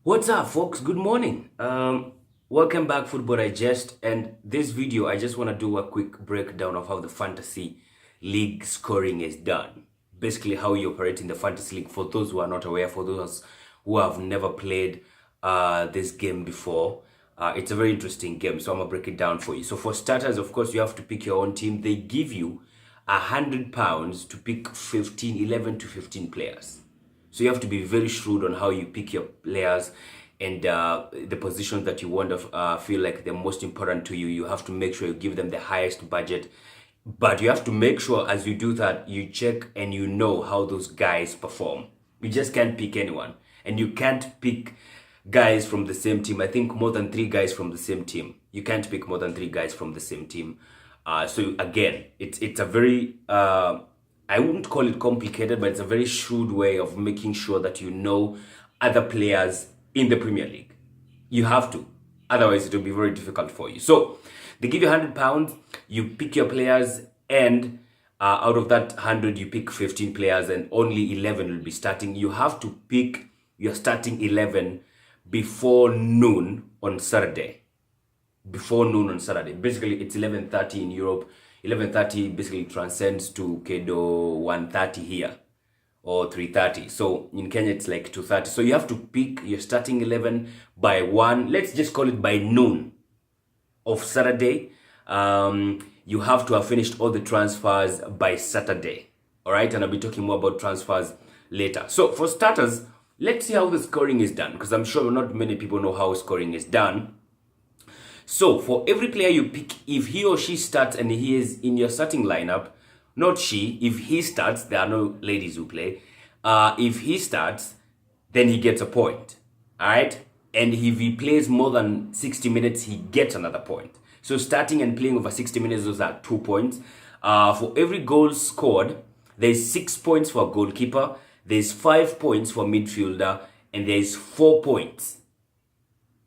What's up, folks? Good morning. Welcome back, Football Digest. And this video, I just want to do a quick breakdown of how the fantasy league scoring is done. Basically, how you operate in the fantasy league. For those who are not aware, for those who have never played this game before, it's a very interesting game. So I'm gonna break it down for you. So for starters, of course, you have to pick your own team. They give you £100 to pick 11 to 15 players. So you have to be very shrewd on how you pick your players and the positions that you want to feel like they're most important to you. You have to make sure you give them the highest budget. But you have to make sure as you do that, you check and you know how those guys perform. You just can't pick anyone. And you can't pick guys from the same team. I think more than 3 guys from the same team. You can't pick more than 3 guys from the same team. So again, it's a very I wouldn't call it complicated, but it's a very shrewd way of making sure that you know other players in the Premier League. You have to, otherwise it will be very difficult for you. So they give you £100, you pick your players, and out of that 100, you pick 15 players, and only 11 will be starting. You have to pick your starting 11 before noon on Saturday. Basically, it's 11:30 in Europe. 11:30 basically transcends to Kedo 1:30 here or 3:30. So in Kenya, it's like 2:30. So you have to pick your starting 11 by 1. Let's just call it by noon of Saturday. You have to have finished all the transfers by Saturday. All right. And I'll be talking more about transfers later. So for starters, let's see how the scoring is done, because I'm sure not many people know how scoring is done. So for every player you pick, if he or she starts and he is in your starting lineup, not she, if he starts, there are no ladies who play. If he starts, then he gets a point. All right. And if he plays more than 60 minutes, he gets another point. So starting and playing over 60 minutes, those are 2 points. For every goal scored, there's 6 points for a goalkeeper, there's 5 points for midfielder, and there's 4 points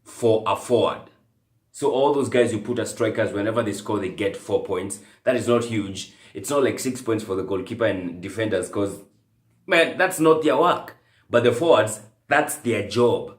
for a forward. So all those guys you put as strikers, whenever they score, they get 4 points. That is not huge. It's not like 6 points for the goalkeeper and defenders, because, man, that's not their work. But the forwards, that's their job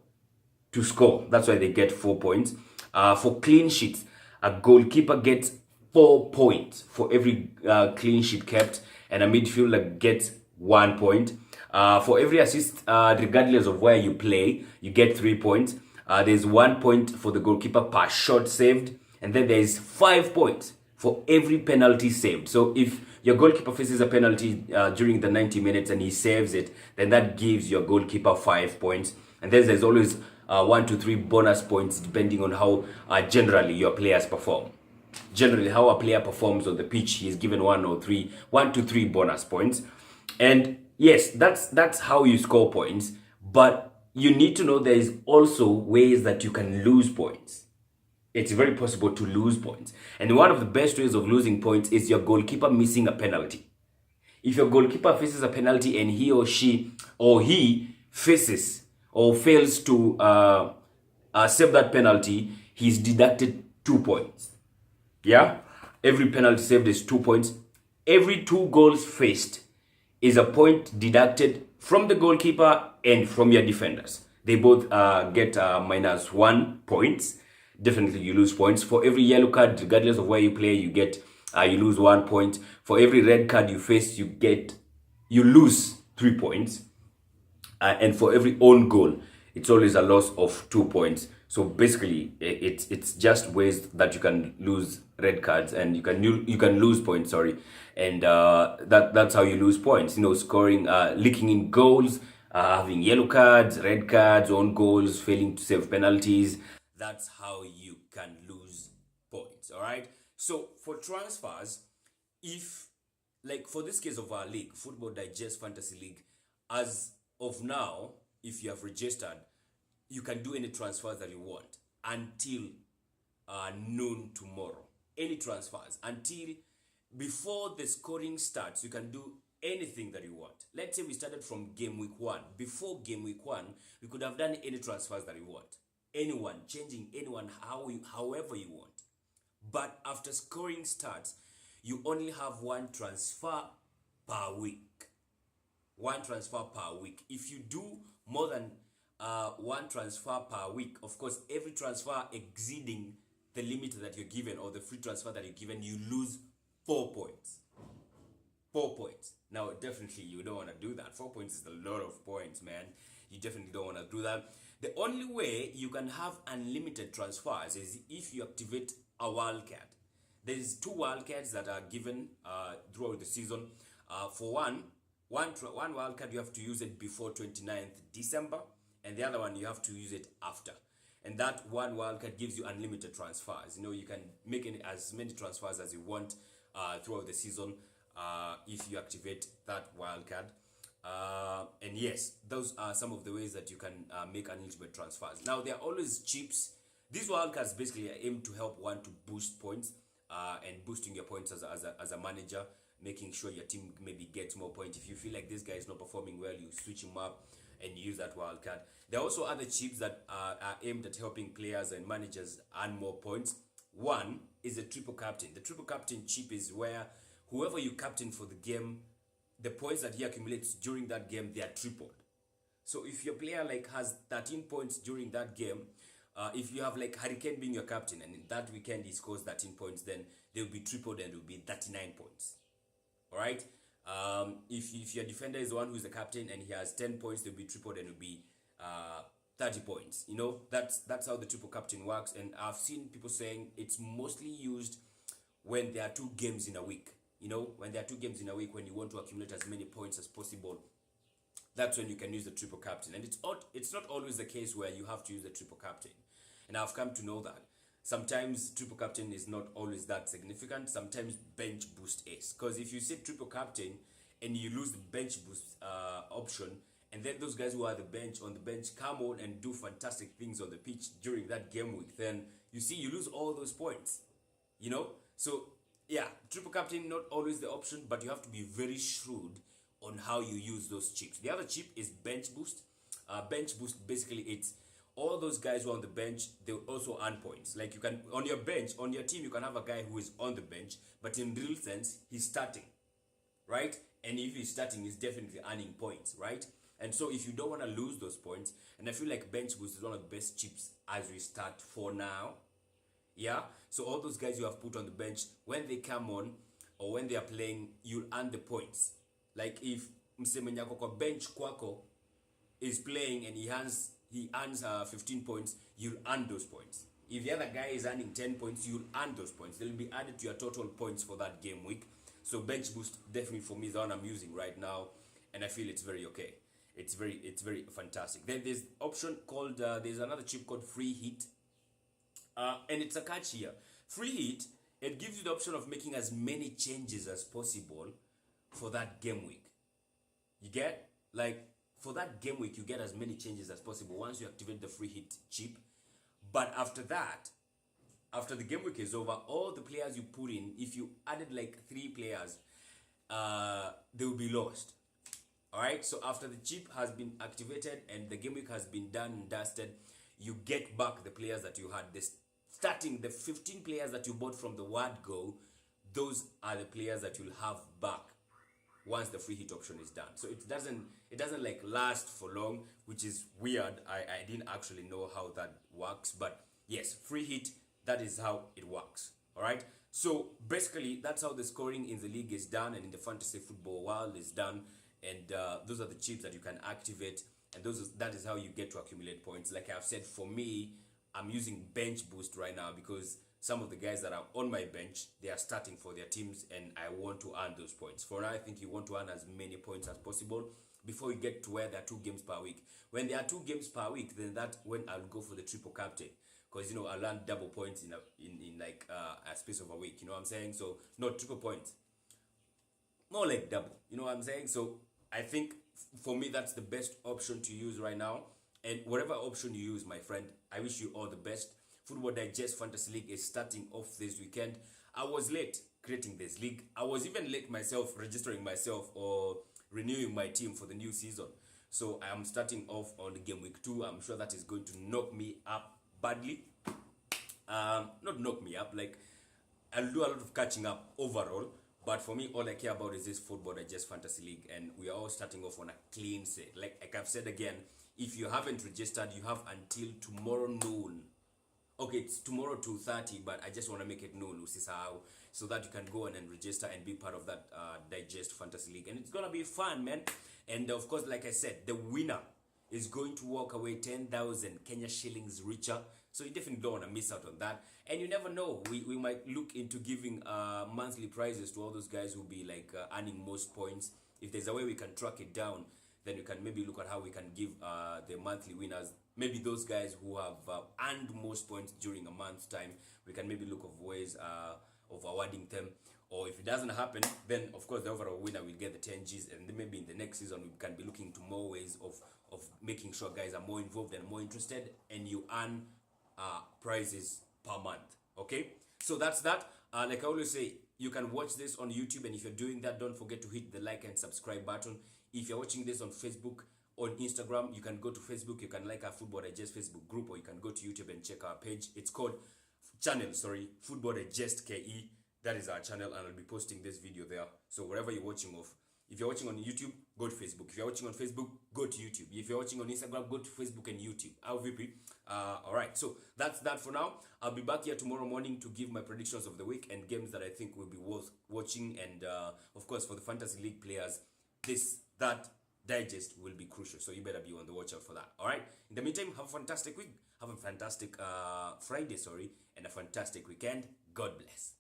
to score. That's why they get 4 points. For clean sheets, a goalkeeper gets 4 points for every clean sheet kept, and a midfielder gets 1 point. For every assist, regardless of where you play, you get 3 points. There's 1 point for the goalkeeper per shot saved, and then there's 5 points for every penalty saved. So if your goalkeeper faces a penalty during the 90 minutes and he saves it, then that gives your goalkeeper 5 points. And then there's always 1 to 3 bonus points depending on how generally your players perform. Generally, how a player performs on the pitch, he is given 1 to 3 bonus points. And yes, that's how you score points, but you need to know there is also ways that you can lose points. It's very possible to lose points. And one of the best ways of losing points is your goalkeeper missing a penalty. If your goalkeeper faces a penalty and he or she or he faces or fails to save that penalty, he's deducted 2 points. Yeah? Every penalty saved is 2 points. Every 2 goals faced is a point deducted from the goalkeeper and from your defenders. They both get -1 points. Definitely you lose points. For every yellow card, regardless of where you play, you lose 1 point. For every red card you face, you lose 3 points. And for every own goal, it's always a loss of 2 points. So basically, it's just ways that you can lose red cards and you can lose points. Sorry, and that's how you lose points. Scoring, leaking in goals, having yellow cards, red cards, own goals, failing to save penalties. That's how you can lose points. All right. So for transfers, if like for this case of our league, Football Digest Fantasy League, as of now, if you have registered, you can do any transfers that you want until noon tomorrow. Any transfers until before the scoring starts, you can do anything that you want. Let's say we started from game week 1. Before game week 1, we could have done any transfers that you want. Anyone, changing anyone however you want. But after scoring starts, you only have 1 transfer per week. 1 transfer per week. If you do more than one transfer per week. Of course, every transfer exceeding the limit that you're given or the free transfer that you're given, you lose 4 points. 4 points. Now, definitely you don't want to do that. 4 points is a lot of points, man. You definitely don't want to do that. The only way you can have unlimited transfers is if you activate a wildcard. There's 2 wildcards that are given throughout the season. For one wildcard, you have to use it before 29th December, and the other one you have to use it after. And that one wildcard gives you unlimited transfers. You know, you can make as many transfers as you want throughout the season if you activate that wildcard. And yes, those are some of the ways that you can make unlimited transfers. Now, there are always chips. These wildcards basically aim to help one to boost points and boosting your points as a manager, making sure your team maybe gets more points. If you feel like this guy is not performing well, you switch him up and use that wildcard. There are also other chips that are aimed at helping players and managers earn more points. One is a triple captain. The triple captain chip is where whoever you captain for the game, the points that he accumulates during that game, they are tripled. So if your player like has 13 points during that game, if you have like Hurricane being your captain and in that weekend he scores 13 points, then they will be tripled and it will be 39 points. All right. If your defender is the one who's the captain and he has 10 points, they'll be tripled and it will be 30 points. You know, that's how the triple captain works. And I've seen people saying it's mostly used when there are 2 games in a week. You know, when there are 2 games in a week, when you want to accumulate as many points as possible, that's when you can use the triple captain. And it's not always the case where you have to use the triple captain. And I've come to know that sometimes triple captain is not always that significant. Sometimes bench boost is. Because if you say triple captain and you lose the bench boost option, and then those guys who are on the bench come on and do fantastic things on the pitch during that game week, then you see you lose all those points. You know? So yeah, triple captain not always the option, but you have to be very shrewd on how you use those chips. The other chip is bench boost. Bench boost, basically it's all those guys who are on the bench, they also earn points. Like you can, on your bench, on your team, you can have a guy who is on the bench, but in real sense, he's starting, right? And if he's starting, he's definitely earning points, right? And so if you don't want to lose those points, and I feel like bench boost is one of the best chips as we start for now. Yeah, so all those guys you have put on the bench, when they come on or when they are playing, you'll earn the points. Like if msemenyako kwa bench kwako is playing and he earns 15 points, you'll earn those points. If the other guy is earning 10 points, you'll earn those points. They'll be added to your total points for that game week. So bench boost definitely for me is the one I'm using right now, and I feel it's very okay. It's very fantastic. Then there's option called there's another chip called free hit. And it's a catch here. Free hit, it gives you the option of making as many changes as possible for that game week. You get? Like, for that game week, you get as many changes as possible once you activate the free hit chip. But after that, after the game week is over, all the players you put in, if you added like 3 players, they will be lost. Alright, so after the chip has been activated and the game week has been done and dusted, you get back the players that you had. Starting the 15 players that you bought from the word go, those are the players that you'll have back once the free hit option is done. So it doesn't like last for long, which is weird. I didn't actually know how that works, but yes, free hit, that is how it works. All right, so basically that's how the scoring in the league is done and in the fantasy football world is done. And those are the chips that you can activate, and that is how you get to accumulate points. Like I've said, for me, I'm using bench boost right now because some of the guys that are on my bench, they are starting for their teams and I want to earn those points. For now, I think you want to earn as many points as possible before you get to where there are 2 games per week. When there are 2 games per week, then that's when I'll go for the triple captain, because you know I'll earn double points in like a space of a week. You know what I'm saying? So not triple points, more like double. You know what I'm saying? So I think for me that's the best option to use right now. And whatever option you use, my friend, I wish you all the best. Football Digest Fantasy League is starting off this weekend. I was late creating this league. I was even late myself registering myself or renewing my team for the new season. So I am starting off on game week 2. I'm sure that is going to knock me up badly. Not knock me up, like I'll do a lot of catching up overall. But for me, all I care about is this Football Digest Fantasy League, and we are all starting off on a clean slate. Like I've said again, If you haven't registered, you have until tomorrow noon. Okay, it's tomorrow 2:30, but I just want to make it known, usisahau, so that you can go on and register and be part of that Digest Fantasy League. And it's gonna be fun, man. And of course, like I said, the winner is going to walk away 10,000 Kenya shillings richer. So you definitely don't want to miss out on that. And you never know, we might look into giving monthly prizes to all those guys who be like earning most points. If there's a way we can track it down, then we can maybe look at how we can give the monthly winners, maybe those guys who have earned most points during a month's time. We can maybe look of ways of awarding them. Or if it doesn't happen, then of course the overall winner will get the 10 Gs, and then maybe in the next season we can be looking to more ways of making sure guys are more involved and more interested, and you earn prizes per month. Okay, so that's that. Like I always say, you can watch this on YouTube, and if you're doing that, don't forget to hit the like and subscribe button. If you're watching this on Facebook, on Instagram, you can go to Facebook, you can like our Football Digest Facebook group, or you can go to YouTube and check our page. It's called Football Digest KE. That is our channel, and I'll be posting this video there. So wherever you're watching off, if you're watching on YouTube, go to Facebook. If you're watching on Facebook, go to YouTube. If you're watching on Instagram, go to Facebook and YouTube. How VP? Alright, so that's that for now. I'll be back here tomorrow morning to give my predictions of the week and games that I think will be worth watching. And of course, for the Fantasy League players, that digest will be crucial. So you better be on the watch out for that. Alright? In the meantime, have a fantastic week. Have a fantastic Friday, and a fantastic weekend. God bless.